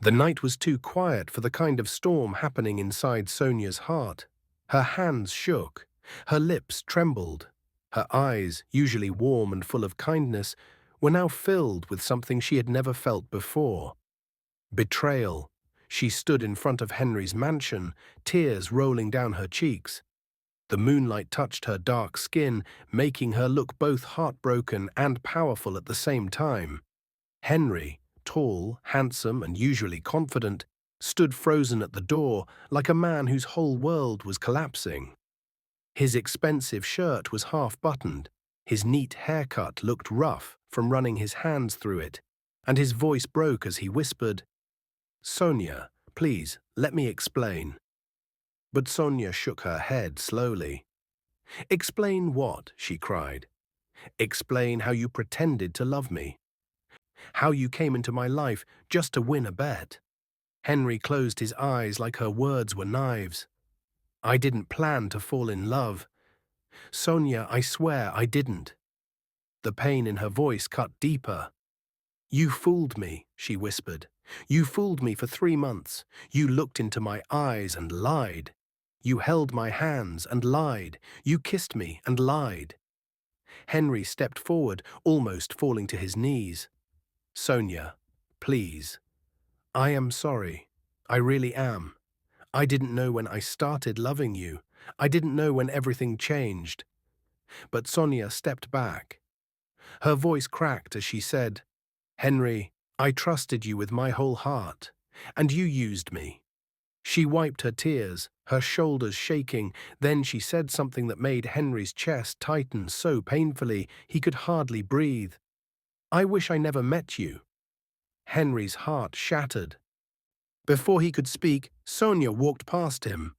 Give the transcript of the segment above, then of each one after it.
The night was too quiet for the kind of storm happening inside Sonia's heart. Her hands shook, her lips trembled. Her eyes, usually warm and full of kindness, were now filled with something she had never felt before. Betrayal. She stood in front of Henry's mansion, tears rolling down her cheeks. The moonlight touched her dark skin, making her look both heartbroken and powerful at the same time. Henry, tall, handsome, and usually confident, stood frozen at the door like a man whose whole world was collapsing. His expensive shirt was half-buttoned, his neat haircut looked rough from running his hands through it, and his voice broke as he whispered, "Sonia, please, let me explain." But Sonia shook her head slowly. "Explain what?" she cried. "Explain how you pretended to love me. How you came into my life just to win a bet." Henry closed his eyes like her words were knives. "I didn't plan to fall in love. Sonia, I swear I didn't." The pain in her voice cut deeper. "You fooled me," she whispered. "You fooled me for 3 months. You looked into my eyes and lied. You held my hands and lied. You kissed me and lied." Henry stepped forward, almost falling to his knees. "Sonia, please. I am sorry. I really am. I didn't know when I started loving you. I didn't know when everything changed." But Sonia stepped back. Her voice cracked as she said, "Henry, I trusted you with my whole heart, and you used me." She wiped her tears, her shoulders shaking, then she said something that made Henry's chest tighten so painfully he could hardly breathe. "I wish I never met you." Henry's heart shattered. Before he could speak, Sonia walked past him.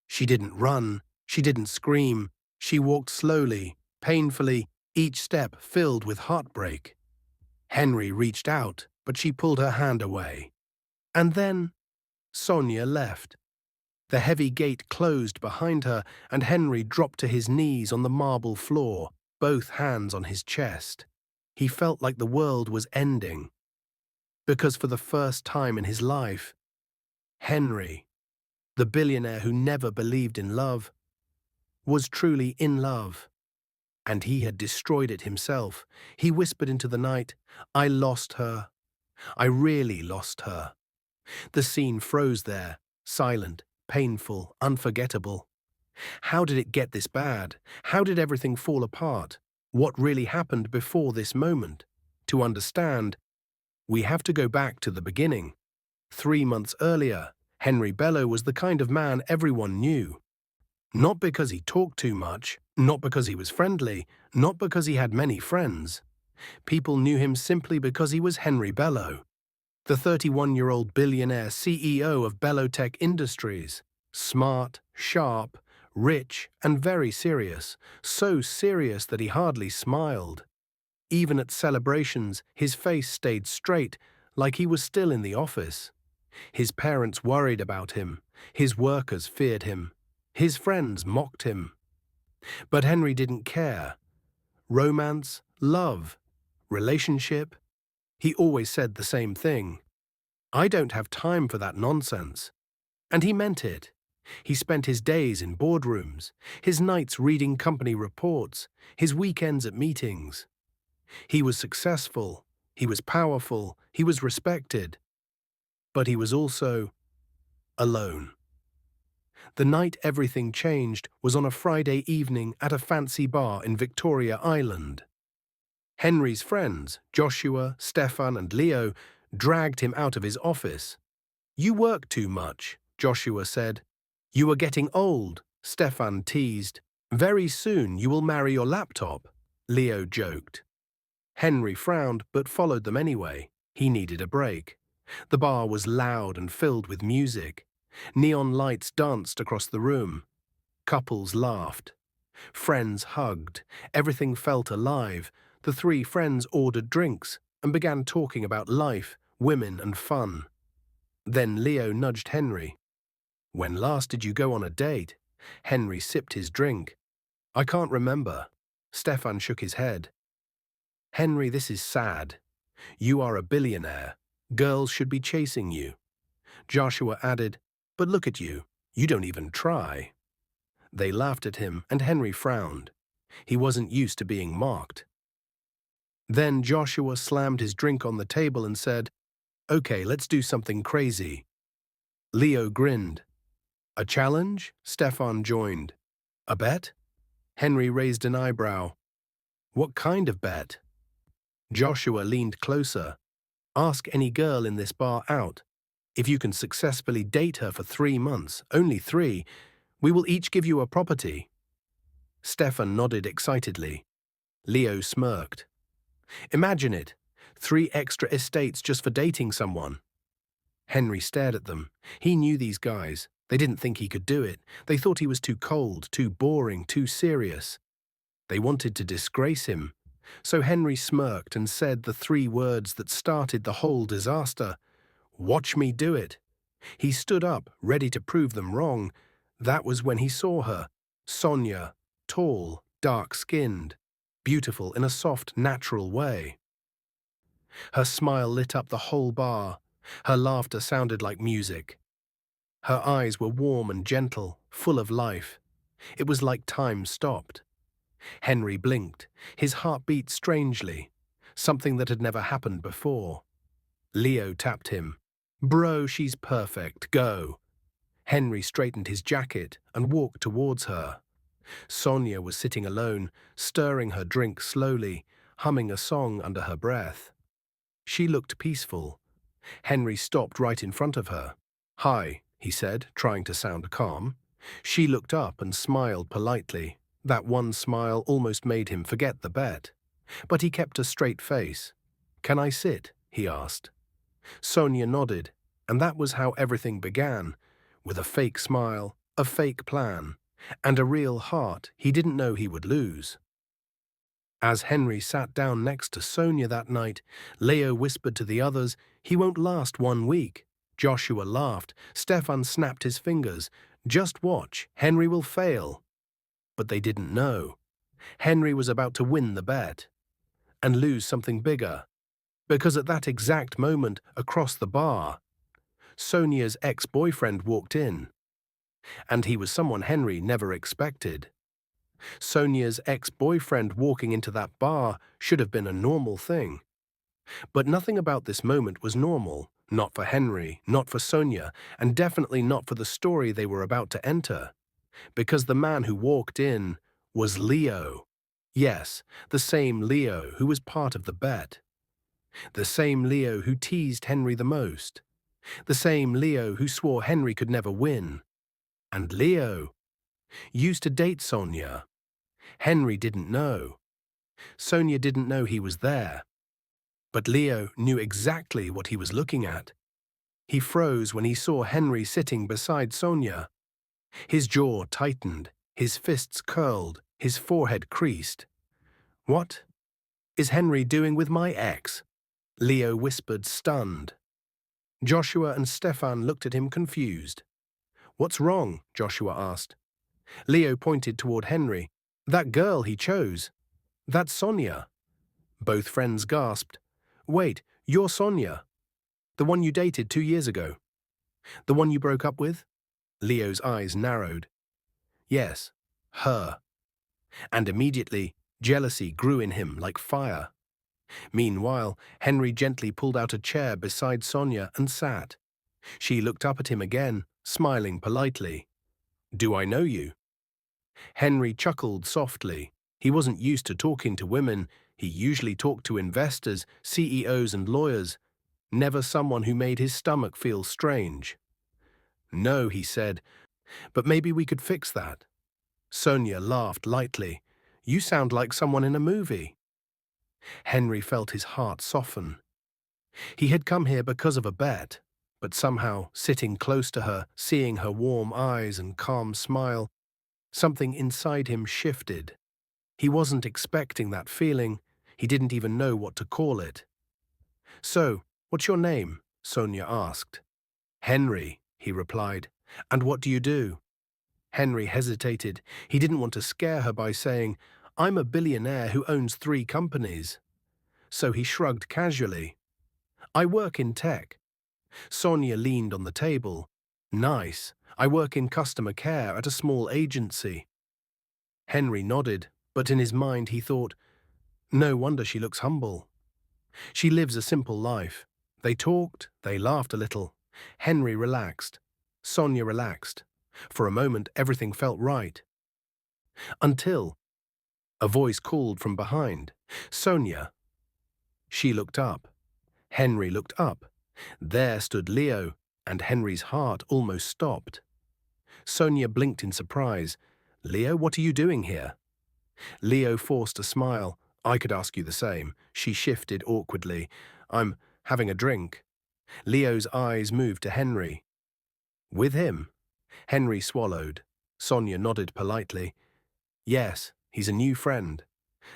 She didn't run, she didn't scream, she walked slowly, painfully, each step filled with heartbreak. Henry reached out, but she pulled her hand away. And then Sonia left. The heavy gate closed behind her, and Henry dropped to his knees on the marble floor, both hands on his chest. He felt like the world was ending. Because for the first time in his life, Henry, the billionaire who never believed in love, was truly in love. And he had destroyed it himself. He whispered into the night, "I lost her. I really lost her." The scene froze there, silent, painful, unforgettable. How did it get this bad? How did everything fall apart? What really happened before this moment? To understand, we have to go back to the beginning. 3 months earlier, Henry Bello was the kind of man everyone knew. Not because he talked too much, not because he was friendly, not because he had many friends. People knew him simply because he was Henry Bello, the 31-year-old billionaire CEO of Bellotech Industries. Smart, sharp, rich, and very serious, so serious that he hardly smiled. Even at celebrations, his face stayed straight, like he was still in the office. His parents worried about him, his workers feared him, his friends mocked him. But Henry didn't care. Romance, love, relationship, he always said the same thing. "I don't have time for that nonsense." And he meant it. He spent his days in boardrooms, his nights reading company reports, his weekends at meetings. He was successful, he was powerful, he was respected. But he was also alone. The night everything changed was on a Friday evening at a fancy bar in Victoria Island. Henry's friends, Joshua, Stefan, and Leo, dragged him out of his office. "You work too much," Joshua said. "You are getting old," Stefan teased. "Very soon you will marry your laptop," Leo joked. Henry frowned but followed them anyway. He needed a break. The bar was loud and filled with music. Neon lights danced across the room. Couples laughed. Friends hugged. Everything felt alive. The 3 friends ordered drinks and began talking about life, women, and fun. Then Leo nudged Henry. "When last did you go on a date?" Henry sipped his drink. "I can't remember." Stefan shook his head. "Henry, this is sad. You are a billionaire. Girls should be chasing you. Joshua added, but look at you. You don't even try. They laughed at him, and Henry frowned. He wasn't used to being mocked. Then Joshua slammed his drink on the table and said, okay, let's do something crazy. Leo grinned. A challenge? Stefan joined. A bet? Henry raised an eyebrow. What kind of bet? Joshua leaned closer. Ask any girl in this bar out. If you can successfully date her for 3 months, only 3, we will each give you a property. Stefan nodded excitedly. Leo smirked. Imagine it, 3 extra estates just for dating someone. Henry stared at them. He knew these guys. They didn't think he could do it. They thought he was too cold, too boring, too serious. They wanted to disgrace him. So Henry smirked and said the 3 words that started the whole disaster. Watch me do it. He stood up, ready to prove them wrong. That was when he saw her. Sonia, tall, dark-skinned, beautiful in a soft, natural way. Her smile lit up the whole bar. Her laughter sounded like music. Her eyes were warm and gentle, full of life. It was like time stopped. Henry blinked. His heart beat strangely, something that had never happened before. Leo tapped him. Bro, she's perfect. Go. Henry straightened his jacket and walked towards her. Sonia was sitting alone, stirring her drink slowly, humming a song under her breath. She looked peaceful. Henry stopped right in front of her. Hi, he said, trying to sound calm. She looked up and smiled politely. That one smile almost made him forget the bet. But he kept a straight face. Can I sit? He asked. Sonia nodded, and that was how everything began, with a fake smile, a fake plan, and a real heart he didn't know he would lose. As Henry sat down next to Sonia that night, Leo whispered to the others, he won't last 1 week. Joshua laughed. Stefan snapped his fingers. Just watch, Henry will fail. But they didn't know. Henry was about to win the bet and lose something bigger. Because at that exact moment, across the bar, Sonia's ex-boyfriend walked in. And he was someone Henry never expected. Sonia's ex-boyfriend walking into that bar should have been a normal thing. But nothing about this moment was normal, not for Henry, not for Sonia, and definitely not for the story they were about to enter. Because the man who walked in was Leo. Yes, the same Leo who was part of the bet. The same Leo who teased Henry the most. The same Leo who swore Henry could never win. And Leo used to date Sonia. Henry didn't know. Sonia didn't know he was there. But Leo knew exactly what he was looking at. He froze when he saw Henry sitting beside Sonia. His jaw tightened, his fists curled, his forehead creased. What is Henry doing with my ex? Leo whispered, stunned. Joshua and Stefan looked at him confused. What's wrong? Joshua asked. Leo pointed toward Henry. That girl he chose. That's Sonia. Both friends gasped. Wait, you're Sonia? The one you dated 2 years ago? The one you broke up with? Leo's eyes narrowed. Yes, her. And immediately, jealousy grew in him like fire. Meanwhile, Henry gently pulled out a chair beside Sonia and sat. She looked up at him again, smiling politely. Do I know you? Henry chuckled softly. He wasn't used to talking to women. He usually talked to investors, CEOs and lawyers. Never someone who made his stomach feel strange. No, he said, but maybe we could fix that. Sonia laughed lightly. You sound like someone in a movie. Henry felt his heart soften. He had come here because of a bet, but somehow, sitting close to her, seeing her warm eyes and calm smile, something inside him shifted. He wasn't expecting that feeling. He didn't even know what to call it. So, what's your name? Sonia asked. Henry, he replied. And what do you do? Henry hesitated. He didn't want to scare her by saying, I'm a billionaire who owns 3 companies. So he shrugged casually. I work in tech. Sonia leaned on the table. Nice. I work in customer care at a small agency. Henry nodded, but in his mind he thought, no wonder she looks humble. She lives a simple life. They talked, they laughed a little. Henry relaxed. Sonia relaxed. For a moment, everything felt right. Until a voice called from behind, Sonia. She looked up. Henry looked up. There stood Leo, and Henry's heart almost stopped. Sonia blinked in surprise. Leo, what are you doing here? Leo forced a smile. I could ask you the same. She shifted awkwardly. I'm having a drink. Leo's eyes moved to Henry. With him? Henry swallowed. Sonia nodded politely. Yes, he's a new friend.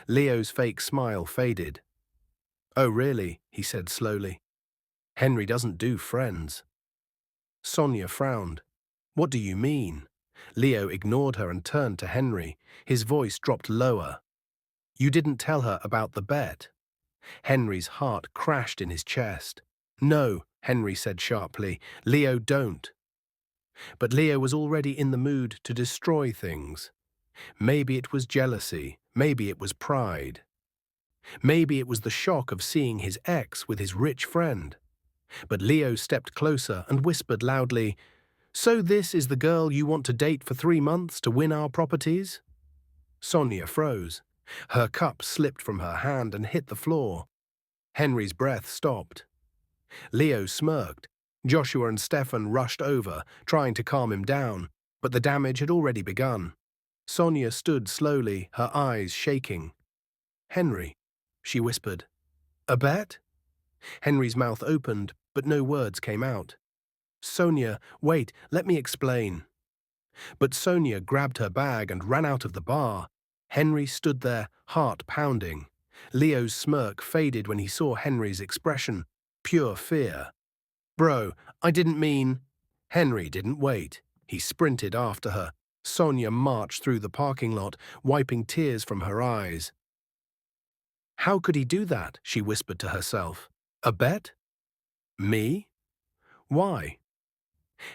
Leo's fake smile faded. Oh, really? He said slowly. Henry doesn't do friends. Sonia frowned. What do you mean? Leo ignored her and turned to Henry. His voice dropped lower. You didn't tell her about the bet. Henry's heart crashed in his chest. No, Henry said sharply. Leo, don't. But Leo was already in the mood to destroy things. Maybe it was jealousy. Maybe it was pride. Maybe it was the shock of seeing his ex with his rich friend. But Leo stepped closer and whispered loudly, So this is the girl you want to date for 3 months to win our properties? Sonia froze. Her cup slipped from her hand and hit the floor. Henry's breath stopped. Leo smirked. Joshua and Stefan rushed over, trying to calm him down, but the damage had already begun. Sonia stood slowly, her eyes shaking. Henry, she whispered. A bet? Henry's mouth opened, but no words came out. Sonia, wait, let me explain. But Sonia grabbed her bag and ran out of the bar. Henry stood there, heart pounding. Leo's smirk faded when he saw Henry's expression, pure fear. Bro, I didn't mean… Henry didn't wait. He sprinted after her. Sonia marched through the parking lot, wiping tears from her eyes. How could he do that? She whispered to herself. A bet? Me? Why?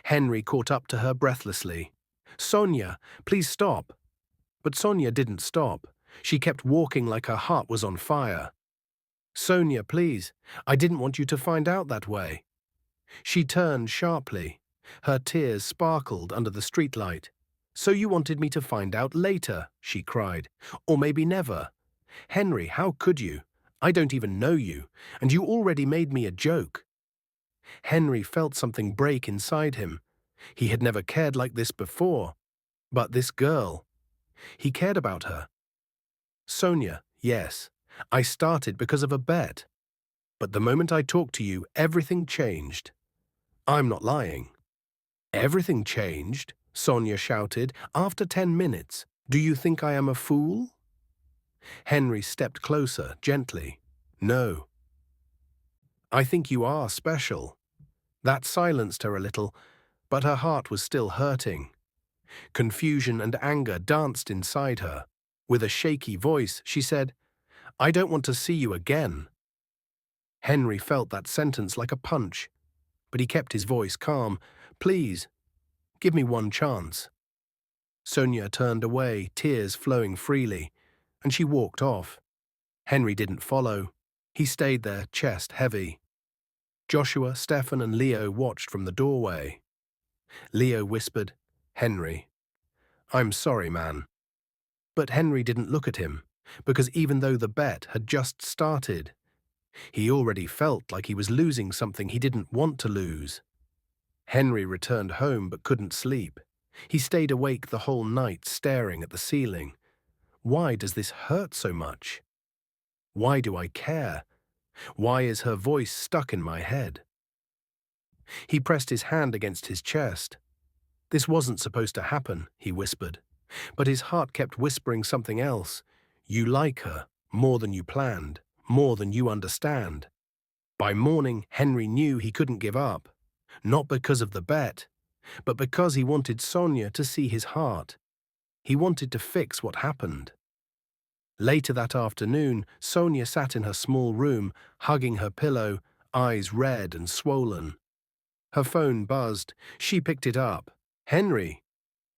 Henry caught up to her breathlessly. Sonia, please stop. But Sonia didn't stop. She kept walking like her heart was on fire. Sonia, please, I didn't want you to find out that way. She turned sharply. Her tears sparkled under the streetlight. So you wanted me to find out later, she cried. Or maybe never. Henry, how could you? I don't even know you, and you already made me a joke. Henry felt something break inside him. He had never cared like this before. But this girl, he cared about her. Sonia, yes, I started because of a bet. But the moment I talked to you, everything changed. I'm not lying. Everything changed, Sonia shouted. After 10 minutes, do you think I am a fool? Henry stepped closer, gently. No. I think you are special. That silenced her a little, but her heart was still hurting. Confusion and anger danced inside her. With a shaky voice, she said, I don't want to see you again. Henry felt that sentence like a punch, but he kept his voice calm. Please, give me one chance. Sonia turned away, tears flowing freely, and she walked off. Henry didn't follow. He stayed there, chest heavy. Joshua, Stefan, and Leo watched from the doorway. Leo whispered, Henry, I'm sorry, man. But Henry didn't look at him, because even though the bet had just started, he already felt like he was losing something he didn't want to lose. Henry returned home but couldn't sleep. He stayed awake the whole night staring at the ceiling. Why does this hurt so much? Why do I care? Why is her voice stuck in my head? He pressed his hand against his chest. This wasn't supposed to happen, he whispered. But his heart kept whispering something else. You like her, more than you planned, more than you understand. By morning, Henry knew he couldn't give up. Not because of the bet, but because he wanted Sonia to see his heart. He wanted to fix what happened. Later that afternoon, Sonia sat in her small room, hugging her pillow, eyes red and swollen. Her phone buzzed. She picked it up. "Henry,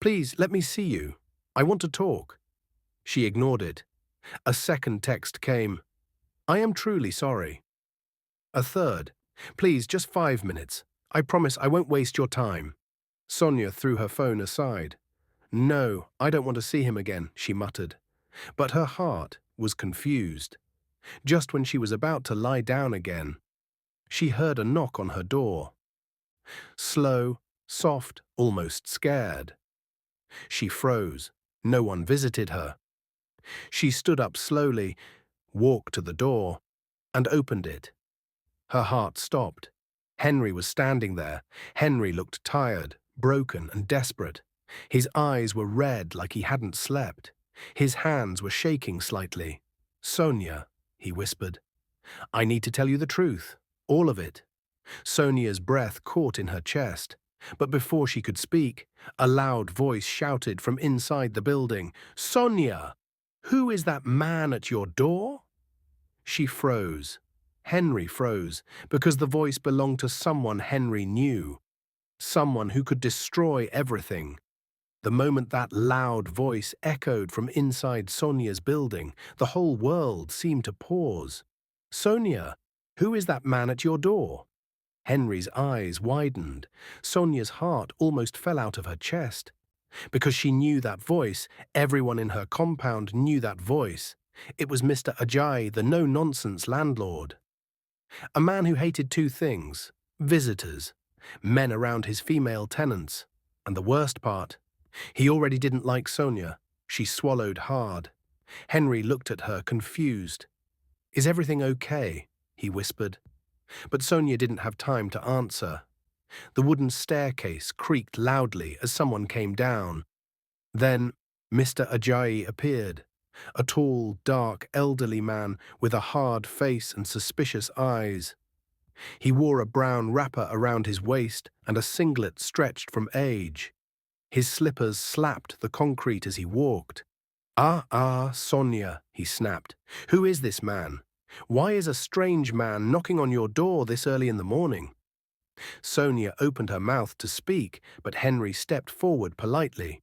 please let me see you. I want to talk." She ignored it. A second text came. "I am truly sorry." A third. "Please, just 5 minutes. I promise I won't waste your time." Sonia threw her phone aside. "No, I don't want to see him again," she muttered. But her heart was confused. Just when she was about to lie down again, she heard a knock on her door. Slow, soft, almost scared. She froze. No one visited her. She stood up slowly, walked to the door, and opened it. Her heart stopped. Henry was standing there. Henry looked tired, broken, and desperate. His eyes were red like he hadn't slept. His hands were shaking slightly. "Sonia," he whispered, "I need to tell you the truth, all of it." Sonia's breath caught in her chest. But before she could speak, a loud voice shouted from inside the building, "Sonia! Who is that man at your door?" She froze. Henry froze, because the voice belonged to someone Henry knew. Someone who could destroy everything. The moment that loud voice echoed from inside Sonia's building, the whole world seemed to pause. "Sonia, who is that man at your door?" Henry's eyes widened. Sonia's heart almost fell out of her chest. Because she knew that voice, everyone in her compound knew that voice. It was Mr. Ajayi, the no-nonsense landlord. A man who hated two things: visitors, men around his female tenants, and the worst part, he already didn't like Sonia. She swallowed hard. Henry looked at her, confused. "Is everything okay?" he whispered. But Sonia didn't have time to answer. The wooden staircase creaked loudly as someone came down. Then Mr. Ajayi appeared, a tall, dark, elderly man with a hard face and suspicious eyes. He wore a brown wrapper around his waist and a singlet stretched from age. His slippers slapped the concrete as he walked. Ah, Sonia," he snapped. "Who is this man? Why is a strange man knocking on your door this early in the morning?" Sonia opened her mouth to speak, but Henry stepped forward politely.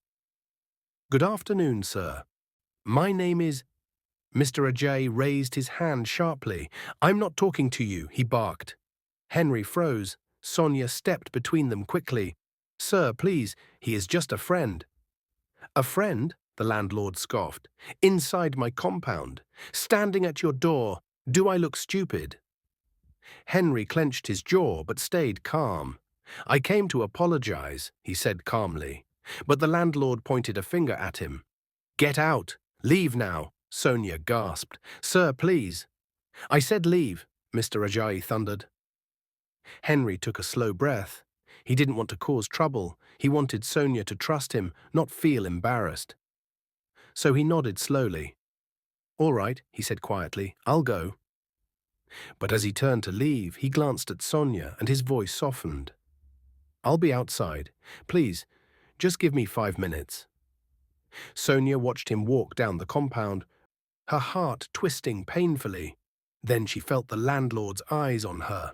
"Good afternoon, sir. My name is—" Mr. Ajayi raised his hand sharply. "I'm not talking to you," he barked. Henry froze. Sonia stepped between them quickly. "Sir, please, he is just a friend." "A friend?" the landlord scoffed. "Inside my compound, standing at your door. Do I look stupid?" Henry clenched his jaw but stayed calm. "I came to apologize," he said calmly. But the landlord pointed a finger at him. "Get out! Leave now!" Sonia gasped. "Sir, please." "I said leave," Mr. Ajayi thundered. Henry took a slow breath. He didn't want to cause trouble. He wanted Sonia to trust him, not feel embarrassed. So he nodded slowly. "All right," he said quietly, "I'll go." But as he turned to leave, he glanced at Sonia and his voice softened. "I'll be outside. Please, just give me 5 minutes." Sonia watched him walk down the compound, her heart twisting painfully. Then she felt the landlord's eyes on her.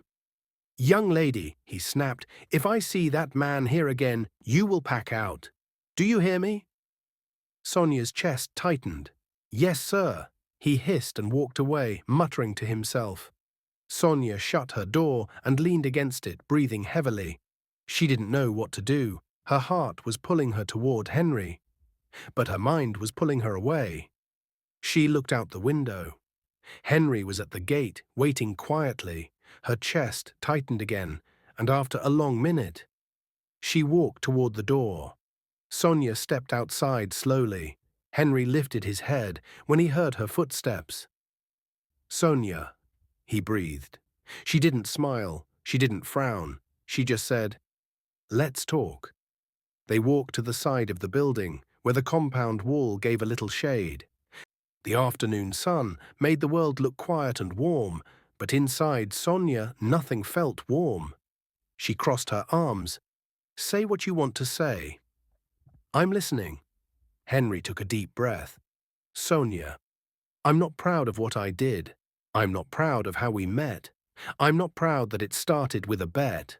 "Young lady," he snapped, "if I see that man here again, you will pack out. Do you hear me?" Sonia's chest tightened. "Yes, sir," he hissed and walked away, muttering to himself. Sonia shut her door and leaned against it, breathing heavily. She didn't know what to do. Her heart was pulling her toward Henry, but her mind was pulling her away. She looked out the window. Henry was at the gate, waiting quietly. Her chest tightened again, and after a long minute, she walked toward the door. Sonia stepped outside slowly. Henry lifted his head when he heard her footsteps. "Sonia," he breathed. She didn't smile. She didn't frown. She just said, "Let's talk." They walked to the side of the building, where the compound wall gave a little shade. The afternoon sun made the world look quiet and warm, but inside Sonia nothing felt warm. She crossed her arms. "Say what you want to say." "I'm listening." Henry took a deep breath. "Sonia, I'm not proud of what I did. I'm not proud of how we met. I'm not proud that it started with a bet.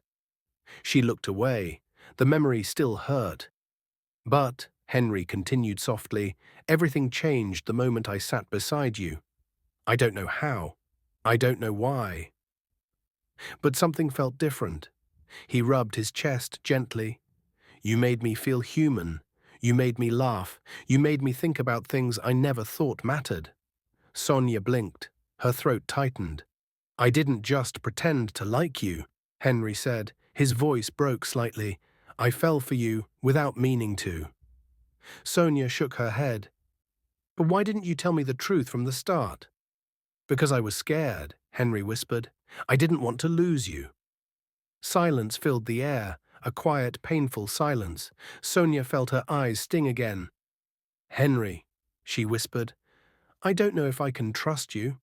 She looked away. The memory still hurt. But, Henry continued softly, everything changed the moment I sat beside you. I don't know how. I don't know why. But something felt different. He rubbed his chest gently. You made me feel human. You made me laugh. You made me think about things I never thought mattered. Sonia blinked. Her throat tightened. I didn't just pretend to like you, Henry said. His voice broke slightly. I fell for you without meaning to. Sonia shook her head. But why didn't you tell me the truth from the start? Because I was scared, Henry whispered. I didn't want to lose you. Silence filled the air, a quiet, painful silence. Sonia felt her eyes sting again. Henry, she whispered, I don't know if I can trust you.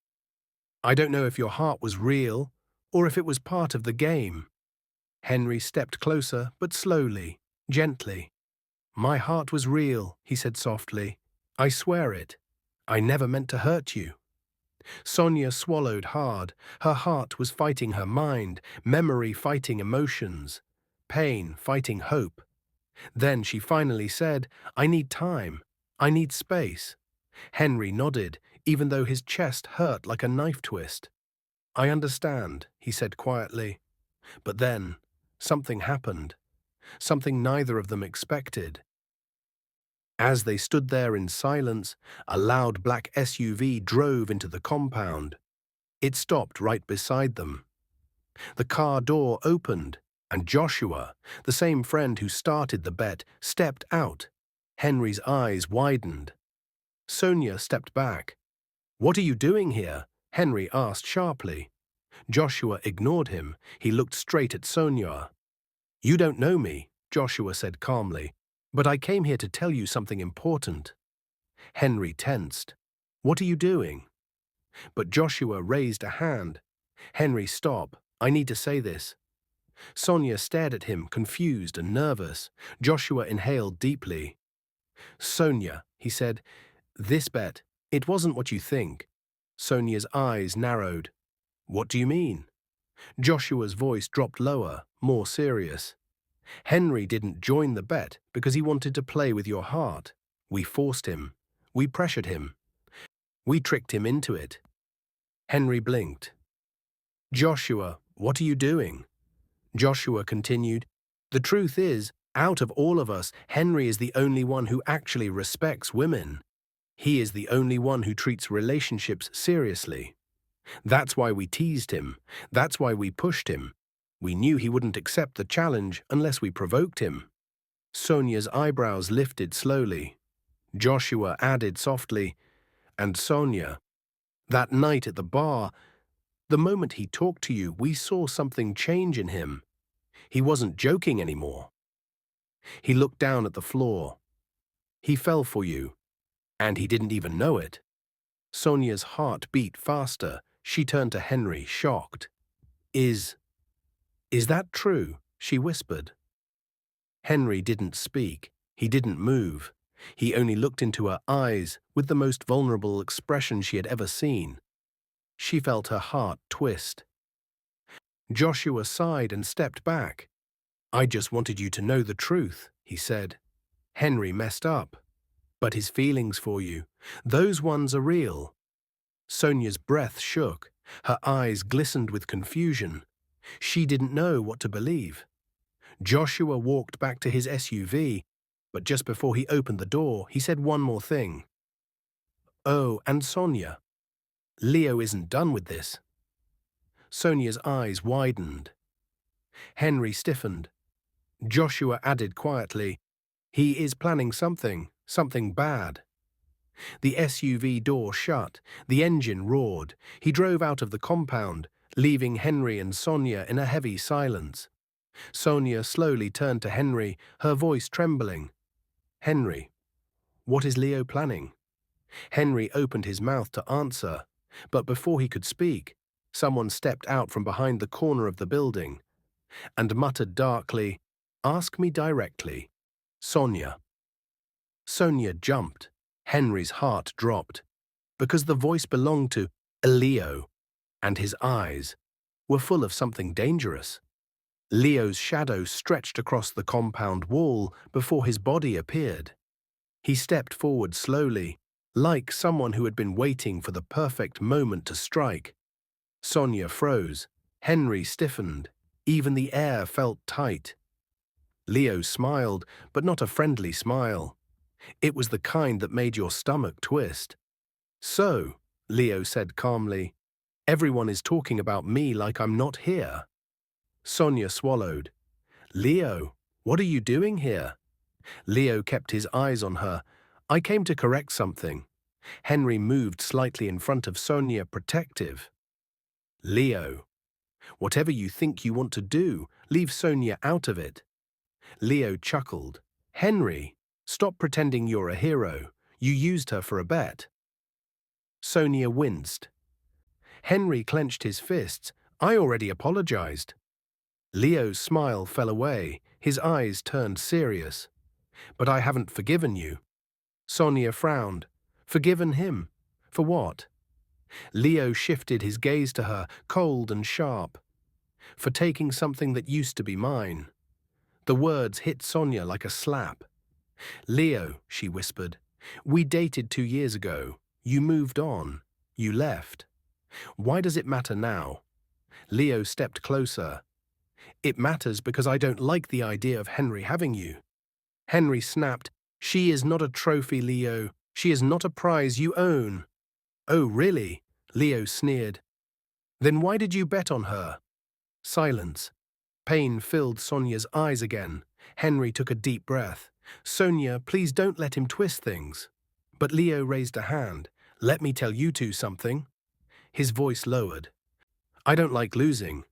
I don't know if your heart was real, or if it was part of the game. Henry stepped closer, but slowly, gently. My heart was real, he said softly. I swear it. I never meant to hurt you. Sonia swallowed hard. Her heart was fighting her mind, memory fighting emotions, pain fighting hope. Then she finally said, I need time. I need space. Henry nodded, even though his chest hurt like a knife twist. I understand, he said quietly. But then, something happened. Something neither of them expected. As they stood there in silence, a loud black SUV drove into the compound. It stopped right beside them. The car door opened, and Joshua, the same friend who started the bet, stepped out. Henry's eyes widened. Sonia stepped back. What are you doing here? Henry asked sharply. Joshua ignored him. He looked straight at Sonia. You don't know me, Joshua said calmly, but I came here to tell you something important. Henry tensed. What are you doing? But Joshua raised a hand. Henry, stop. I need to say this. Sonia stared at him, confused and nervous. Joshua inhaled deeply. Sonia, he said, this bet, it wasn't what you think. Sonia's eyes narrowed. What do you mean? Joshua's voice dropped lower, more serious. Henry didn't join the bet because he wanted to play with your heart. We forced him. We pressured him. We tricked him into it. Henry blinked. Joshua, what are you doing? Joshua continued. The truth is, out of all of us, Henry is the only one who actually respects women. He is the only one who treats relationships seriously. That's why we teased him. That's why we pushed him. We knew he wouldn't accept the challenge unless we provoked him. Sonia's eyebrows lifted slowly. Joshua added softly, and Sonia, that night at the bar, the moment he talked to you, we saw something change in him. He wasn't joking anymore. He looked down at the floor. He fell for you, and he didn't even know it. Sonia's heart beat faster. She turned to Henry, shocked. Is that true? She whispered. Henry didn't speak. He didn't move. He only looked into her eyes with the most vulnerable expression she had ever seen. She felt her heart twist. Joshua sighed and stepped back. I just wanted you to know the truth, he said. Henry messed up. But his feelings for you, those ones are real. Sonia's breath shook. Her eyes glistened with confusion. She didn't know what to believe. Joshua walked back to his SUV, but just before he opened the door, he said one more thing. Oh, and Sonia, Leo isn't done with this. Sonia's eyes widened. Henry stiffened. Joshua added quietly, he is planning something bad. The SUV door shut. The engine roared. He drove out of the compound, leaving Henry and Sonia in a heavy silence. Sonia slowly turned to Henry, her voice trembling. Henry, what is Leo planning? Henry opened his mouth to answer, but before he could speak, someone stepped out from behind the corner of the building and muttered darkly, Ask me directly. Sonia. Sonia jumped. Henry's heart dropped, because the voice belonged to Leo, and his eyes, were full of something dangerous. Leo's shadow stretched across the compound wall before his body appeared. He stepped forward slowly, like someone who had been waiting for the perfect moment to strike. Sonia froze. Henry stiffened. Even the air felt tight. Leo smiled, but not a friendly smile. It was the kind that made your stomach twist. "So," Leo said calmly, "everyone is talking about me like I'm not here." Sonia swallowed. "Leo, what are you doing here?" Leo kept his eyes on her. "I came to correct something." Henry moved slightly in front of Sonia, protective. "Leo, whatever you think you want to do, leave Sonia out of it." Leo chuckled. "Henry, stop pretending you're a hero. You used her for a bet." Sonia winced. Henry clenched his fists. "I already apologized." Leo's smile fell away. His eyes turned serious. "But I haven't forgiven you." Sonia frowned. "Forgiven him? For what?" Leo shifted his gaze to her, cold and sharp. "For taking something that used to be mine." The words hit Sonia like a slap. "Leo," she whispered, "we dated 2 years ago. You moved on. You left. Why does it matter now?" Leo stepped closer. "It matters because I don't like the idea of Henry having you." Henry snapped. "She is not a trophy, Leo. She is not a prize you own." "Oh, really?" Leo sneered. "Then why did you bet on her?" Silence. Pain filled Sonia's eyes again. Henry took a deep breath. "Sonia, please don't let him twist things." But Leo raised a hand. "Let me tell you two something." His voice lowered. "I don't like losing."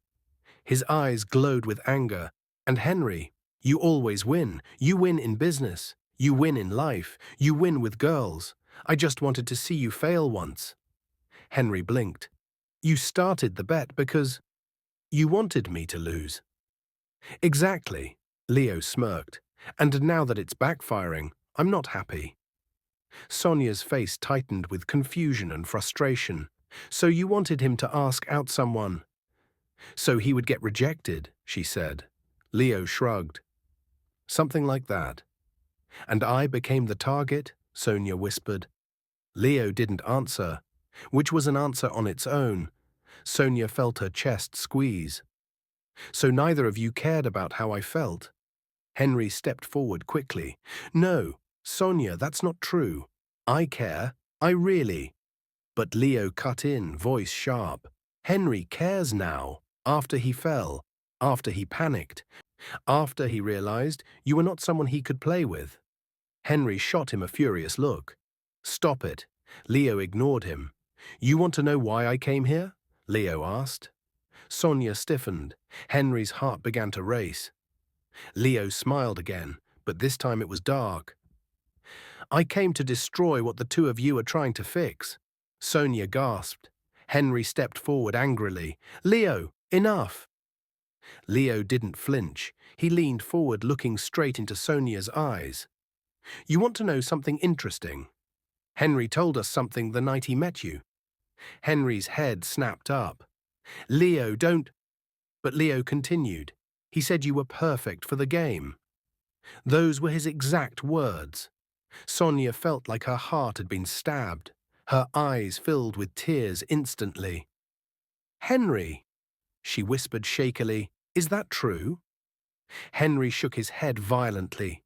His eyes glowed with anger. "And Henry, you always win. You win in business. You win in life. You win with girls. I just wanted to see you fail once." Henry blinked. "You started the bet because you wanted me to lose." "Exactly," Leo smirked. "And now that it's backfiring, I'm not happy." Sonia's face tightened with confusion and frustration. "So you wanted him to ask out someone?" "So he would get rejected," she said. Leo shrugged. "Something like that." "And I became the target?" Sonia whispered. Leo didn't answer, which was an answer on its own. Sonia felt her chest squeeze. "So neither of you cared about how I felt?" Henry stepped forward quickly. "No, Sonia, that's not true. I care. I really." But Leo cut in, voice sharp. "Henry cares now. After he fell. After he panicked. After he realized you were not someone he could play with." Henry shot him a furious look. "Stop it." Leo ignored him. "You want to know why I came here?" Leo asked. Sonia stiffened. Henry's heart began to race. Leo smiled again, but this time it was dark. "I came to destroy what the two of you are trying to fix." Sonia gasped. Henry stepped forward angrily. "Leo, enough!" Leo didn't flinch. He leaned forward, looking straight into Sonia's eyes. "You want to know something interesting? Henry told us something the night he met you." Henry's head snapped up. "Leo, don't—" But Leo continued. "He said you were perfect for the game." Those were his exact words. Sonia felt like her heart had been stabbed. Her eyes filled with tears instantly. "Henry," she whispered shakily, "is that true?" Henry shook his head violently.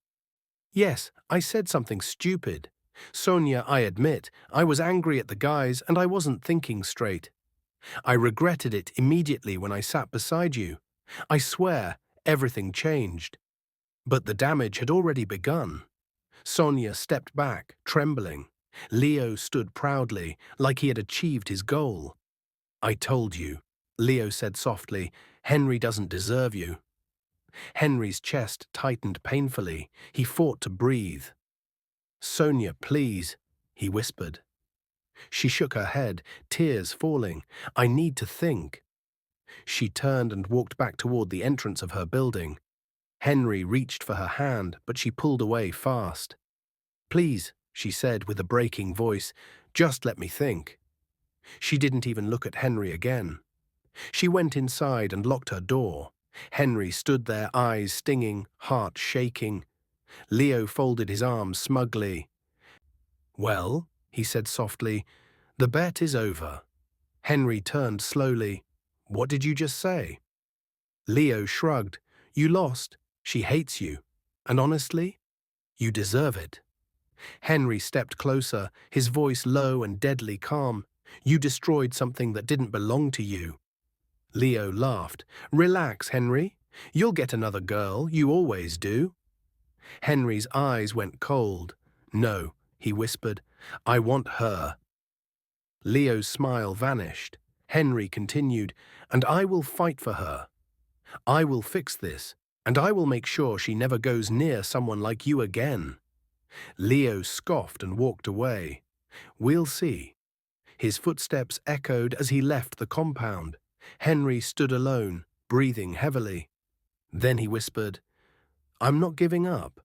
"Yes, I said something stupid. Sonia, I admit, I was angry at the guys and I wasn't thinking straight. I regretted it immediately when I sat beside you. I swear, everything changed. But the damage had already begun." Sonia stepped back, trembling. Leo stood proudly, like he had achieved his goal. "I told you," Leo said softly, "Henry doesn't deserve you." Henry's chest tightened painfully. He fought to breathe. "Sonia, please," he whispered. She shook her head, tears falling. "I need to think." She turned and walked back toward the entrance of her building. Henry reached for her hand, but she pulled away fast. "Please," she said with a breaking voice, "just let me think." She didn't even look at Henry again. She went inside and locked her door. Henry stood there, eyes stinging, heart shaking. Leo folded his arms smugly. "Well," he said softly, "the bet is over." Henry turned slowly. "What did you just say?" Leo shrugged. "You lost. She hates you. And honestly, you deserve it." Henry stepped closer, his voice low and deadly calm. "You destroyed something that didn't belong to you." Leo laughed. "Relax, Henry. You'll get another girl, you always do." Henry's eyes went cold. "No," he whispered. "I want her." Leo's smile vanished. Henry continued, "And I will fight for her. I will fix this, and I will make sure she never goes near someone like you again." Leo scoffed and walked away. "We'll see." His footsteps echoed as he left the compound. Henry stood alone, breathing heavily. Then he whispered, "I'm not giving up."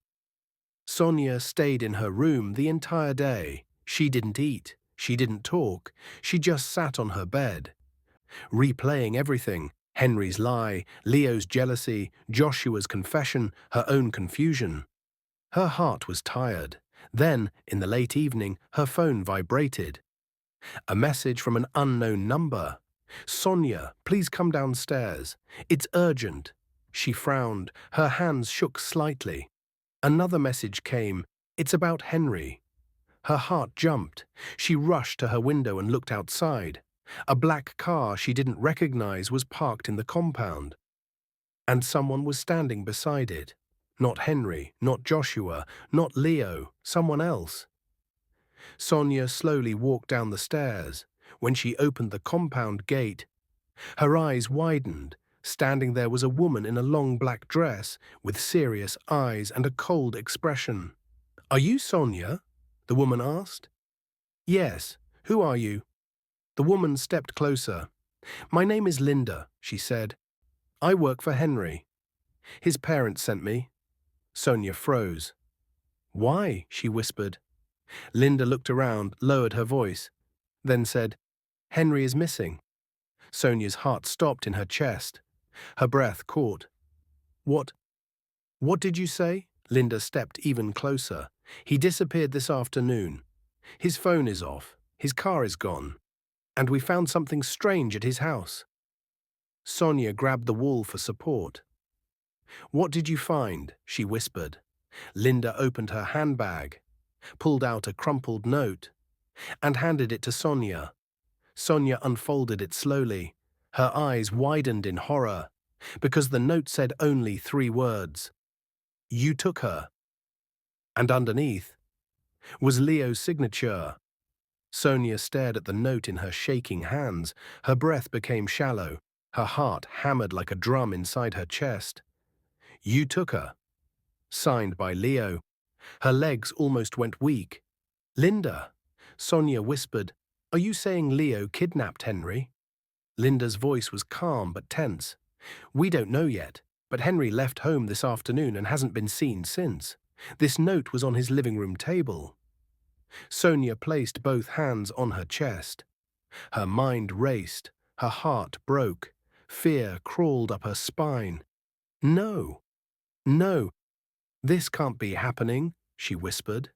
Sonia stayed in her room the entire day. She didn't eat. She didn't talk. She just sat on her bed, replaying everything: Henry's lie, Leo's jealousy, Joshua's confession, her own confusion. Her heart was tired. Then, in the late evening, her phone vibrated. A message from an unknown number. "Sonia, please come downstairs. It's urgent." She frowned. Her hands shook slightly. Another message came. "It's about Henry." Her heart jumped. She rushed to her window and looked outside. A black car she didn't recognize was parked in the compound. And someone was standing beside it. Not Henry, not Joshua, not Leo, someone else. Sonia slowly walked down the stairs. When she opened the compound gate, her eyes widened. Standing there was a woman in a long black dress, with serious eyes and a cold expression. "Are you Sonia?" the woman asked. "Yes. Who are you?" The woman stepped closer. "My name is Linda," she said. "I work for Henry. His parents sent me." Sonia froze. "Why?" she whispered. Linda looked around, lowered her voice, then said, "Henry is missing." Sonia's heart stopped in her chest. Her breath caught. "What? What did you say?" Linda stepped even closer. "He disappeared this afternoon. His phone is off. His car is gone. And we found something strange at his house." Sonia grabbed the wall for support. "What did you find?" she whispered. Linda opened her handbag, pulled out a crumpled note, and handed it to Sonia. Sonia unfolded it slowly. Her eyes widened in horror, because the note said only 3 words. "You took her." And underneath was Leo's signature. Sonia stared at the note in her shaking hands. Her breath became shallow. Her heart hammered like a drum inside her chest. "You took her." Signed by Leo. Her legs almost went weak. "Linda," Sonia whispered, "are you saying Leo kidnapped Henry?" Linda's voice was calm but tense. "We don't know yet, but Henry left home this afternoon and hasn't been seen since. This note was on his living room table." Sonia placed both hands on her chest. Her mind raced. Her heart broke. Fear crawled up her spine. "No, no, this can't be happening," she whispered.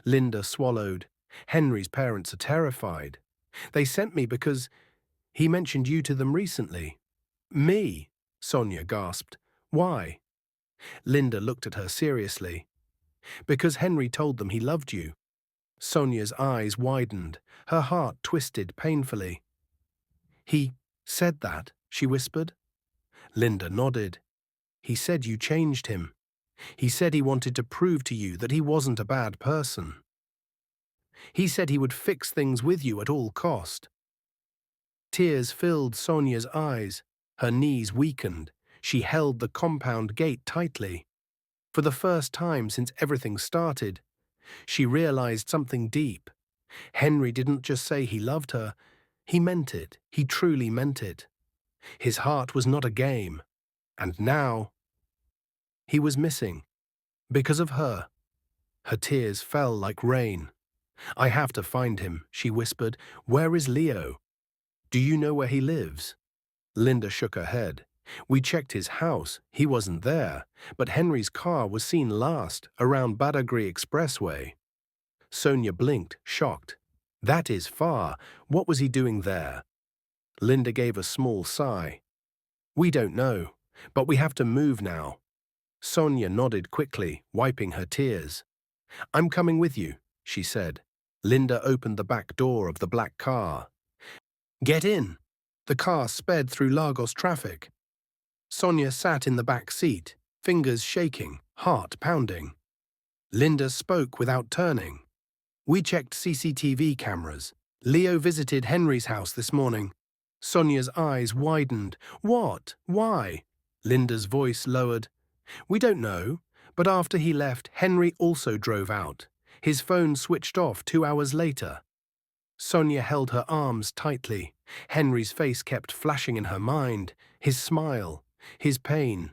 Linda swallowed. "Henry's parents are terrified. They sent me because he mentioned you to them recently." "Me?" Sonia gasped. "Why?" Linda looked at her seriously. "Because Henry told them he loved you." Sonia's eyes widened. Her heart twisted painfully. "He said that?" she whispered. Linda nodded. "He said you changed him. He said he wanted to prove to you that he wasn't a bad person. He said he would fix things with you at all cost." Tears filled Sonia's eyes. Her knees weakened. She held the compound gate tightly. For the first time since everything started, she realized something deep. Henry didn't just say he loved her. He meant it. He truly meant it. His heart was not a game. And now he was missing. Because of her. Her tears fell like rain. "I have to find him," she whispered. "Where is Leo? Do you know where he lives?" Linda shook her head. We checked his house. He wasn't there, but Henry's car was seen last around Badagry Expressway. Sonia blinked, shocked. That is far. What was he doing there? Linda gave a small sigh. We don't know, but we have to move now. Sonia nodded quickly, wiping her tears. I'm coming with you, she said. Linda opened the back door of the black car. Get in. The car sped through Lagos traffic. Sonia sat in the back seat, fingers shaking, heart pounding. Linda spoke without turning. We checked CCTV cameras. Leo visited Henry's house this morning. Sonia's eyes widened. What? Why? Linda's voice lowered. We don't know, but after he left, Henry also drove out. His phone switched off 2 hours later. Sonia held her arms tightly. Henry's face kept flashing in her mind. His smile, his pain,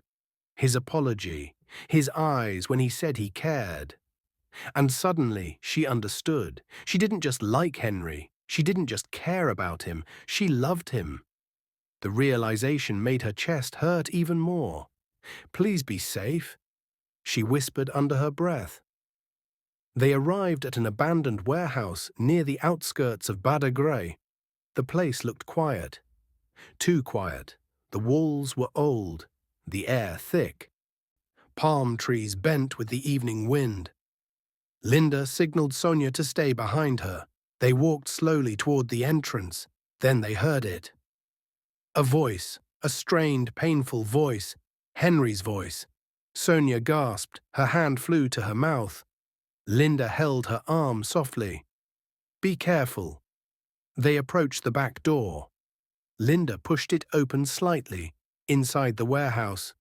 his apology, his eyes when he said he cared. And suddenly she understood. She didn't just like Henry. She didn't just care about him. She loved him. The realization made her chest hurt even more. Please be safe, she whispered under her breath. They arrived at an abandoned warehouse near the outskirts of Badagry. The place looked quiet. Too quiet. The walls were old, the air thick. Palm trees bent with the evening wind. Linda signaled Sonia to stay behind her. They walked slowly toward the entrance. Then they heard it. A voice, a strained, painful voice. Henry's voice. Sonia gasped. Her hand flew to her mouth. Linda held her arm softly. Be careful. They approached the back door. Linda pushed it open slightly. Inside the warehouse,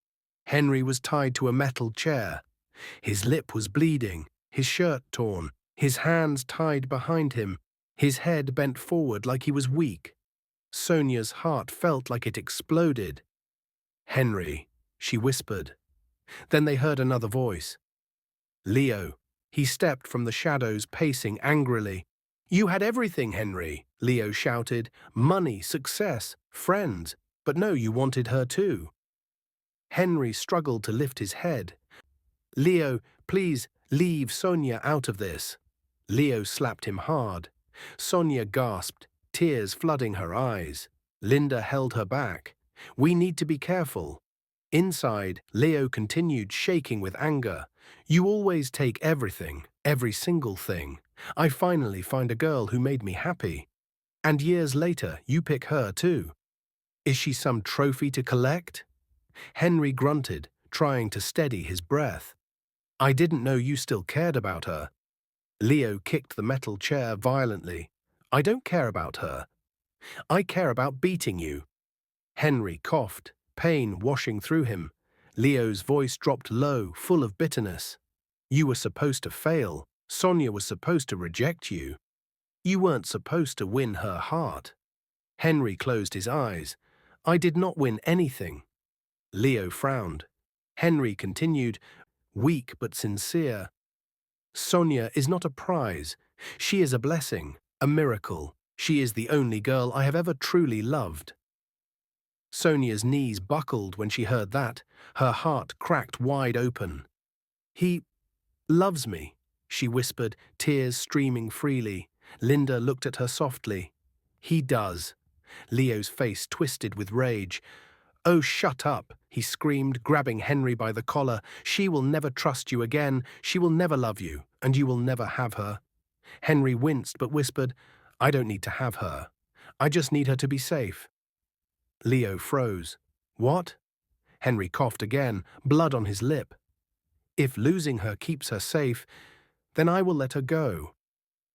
Henry was tied to a metal chair. His lip was bleeding, his shirt torn, his hands tied behind him, his head bent forward like he was weak. Sonia's heart felt like it exploded. Henry, she whispered. Then they heard another voice. Leo. He stepped from the shadows, pacing angrily. You had everything, Henry, Leo shouted. Money, success, friends. But no, you wanted her too. Henry struggled to lift his head. Leo, please, leave Sonia out of this. Leo slapped him hard. Sonia gasped, tears flooding her eyes. Linda held her back. We need to be careful. Inside, Leo continued, shaking with anger. You always take everything, every single thing. I finally find a girl who made me happy. And years later, you pick her too. Is she some trophy to collect? Henry grunted, trying to steady his breath. I didn't know you still cared about her. Leo kicked the metal chair violently. I don't care about her. I care about beating you. Henry coughed, pain washing through him. Leo's voice dropped low, full of bitterness. You were supposed to fail. Sonia was supposed to reject you. You weren't supposed to win her heart. Henry closed his eyes. I did not win anything. Leo frowned. Henry continued, weak but sincere. Sonia is not a prize. She is a blessing, a miracle. She is the only girl I have ever truly loved. Sonia's knees buckled when she heard that. Her heart cracked wide open. He loves me, she whispered, tears streaming freely. Linda looked at her softly. He does. Leo's face twisted with rage. Oh, shut up, he screamed, grabbing Henry by the collar. She will never trust you again. She will never love you, and you will never have her. Henry winced but whispered, I don't need to have her. I just need her to be safe. Leo froze. What? Henry coughed again, blood on his lip. If losing her keeps her safe, then I will let her go.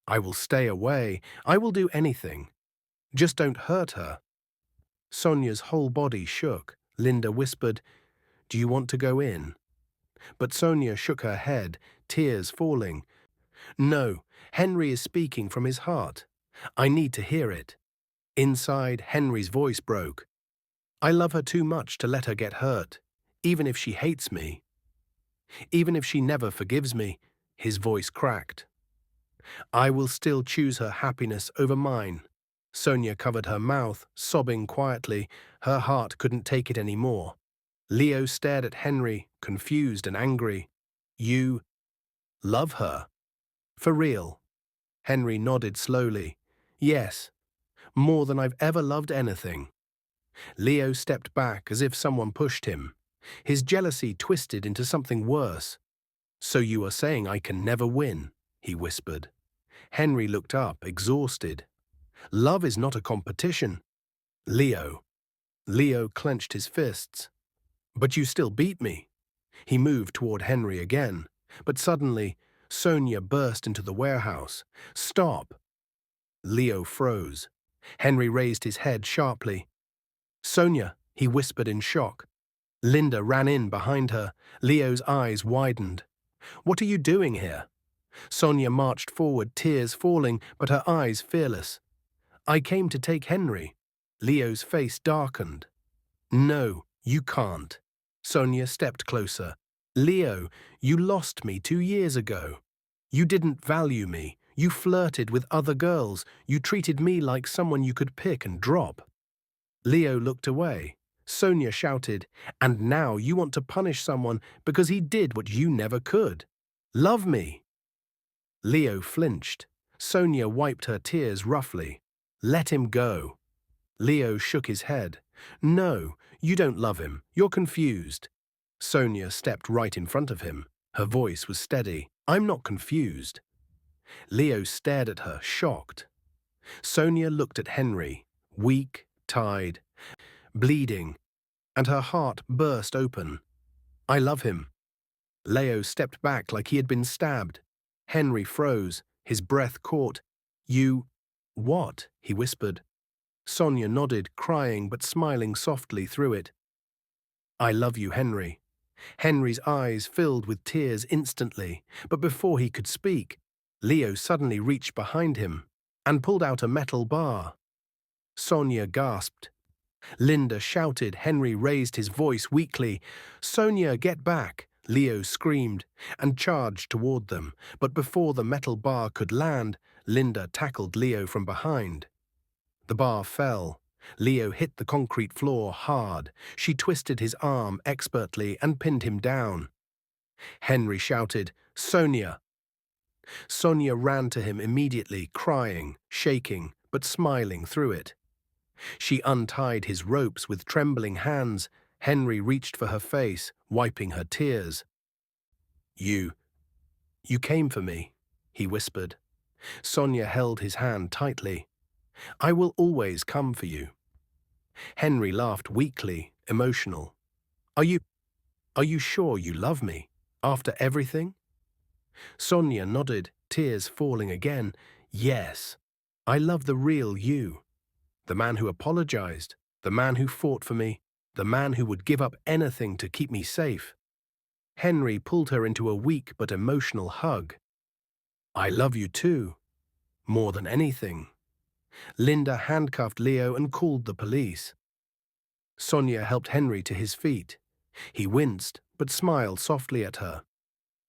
I will stay away. I will do anything. Just don't hurt her. Sonia's whole body shook. Linda whispered, Do you want to go in? But Sonia shook her head, tears falling. No, Henry is speaking from his heart. I need to hear it. Inside, Henry's voice broke. I love her too much to let her get hurt, even if she hates me. Even if she never forgives me, his voice cracked. I will still choose her happiness over mine. Sonia covered her mouth, sobbing quietly. Her heart couldn't take it anymore. Leo stared at Henry, confused and angry. You love her? For real? Henry nodded slowly. Yes, more than I've ever loved anything. Leo stepped back as if someone pushed him. His jealousy twisted into something worse. So you are saying I can never win, he whispered. Henry looked up, exhausted. Love is not a competition. Leo. Leo clenched his fists. But you still beat me. He moved toward Henry again. But suddenly, Sonia burst into the warehouse. Stop! Leo froze. Henry raised his head sharply. Sonia, he whispered in shock. Linda ran in behind her. Leo's eyes widened. What are you doing here? Sonia marched forward, tears falling, but her eyes fearless. I came to take Henry. Leo's face darkened. No, you can't. Sonia stepped closer. Leo, you lost me 2 years ago. You didn't value me. You flirted with other girls. You treated me like someone you could pick and drop. Leo looked away. Sonia shouted, and now you want to punish someone because he did what you never could. Love me. Leo flinched. Sonia wiped her tears roughly. Let him go. Leo shook his head. No, you don't love him. You're confused. Sonia stepped right in front of him. Her voice was steady. I'm not confused. Leo stared at her, shocked. Sonia looked at Henry, weak, tired, bleeding, and her heart burst open. I love him. Leo stepped back like he had been stabbed. Henry froze, his breath caught. You… what? He whispered. Sonia nodded, crying but smiling softly through it. I love you, Henry. Henry's eyes filled with tears instantly, but before he could speak, Leo suddenly reached behind him and pulled out a metal bar. Sonia gasped. Linda shouted. Henry raised his voice weakly. Sonia, get back! Leo screamed and charged toward them, but before the metal bar could land, Linda tackled Leo from behind. The bar fell. Leo hit the concrete floor hard. She twisted his arm expertly and pinned him down. Henry shouted, Sonia! Sonia ran to him immediately, crying, shaking, but smiling through it. She untied his ropes with trembling hands. Henry reached for her face, wiping her tears. You came for me, he whispered. Sonia held his hand tightly. I will always come for you. Henry laughed weakly, emotional. Are you sure you love me, after everything? Sonia nodded, tears falling again. Yes, I love the real you. The man who apologized, the man who fought for me, the man who would give up anything to keep me safe. Henry pulled her into a weak but emotional hug. I love you too, more than anything. Linda handcuffed Leo and called the police. Sonia helped Henry to his feet. He winced, but smiled softly at her.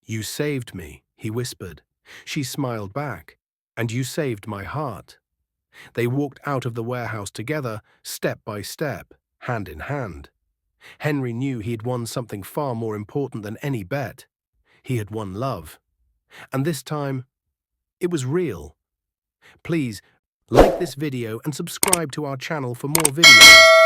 You saved me, he whispered. She smiled back. And you saved my heart. They walked out of the warehouse together, step by step, hand in hand. Henry knew he had won something far more important than any bet. He had won love. And this time, it was real. Please, like this video and subscribe to our channel for more videos.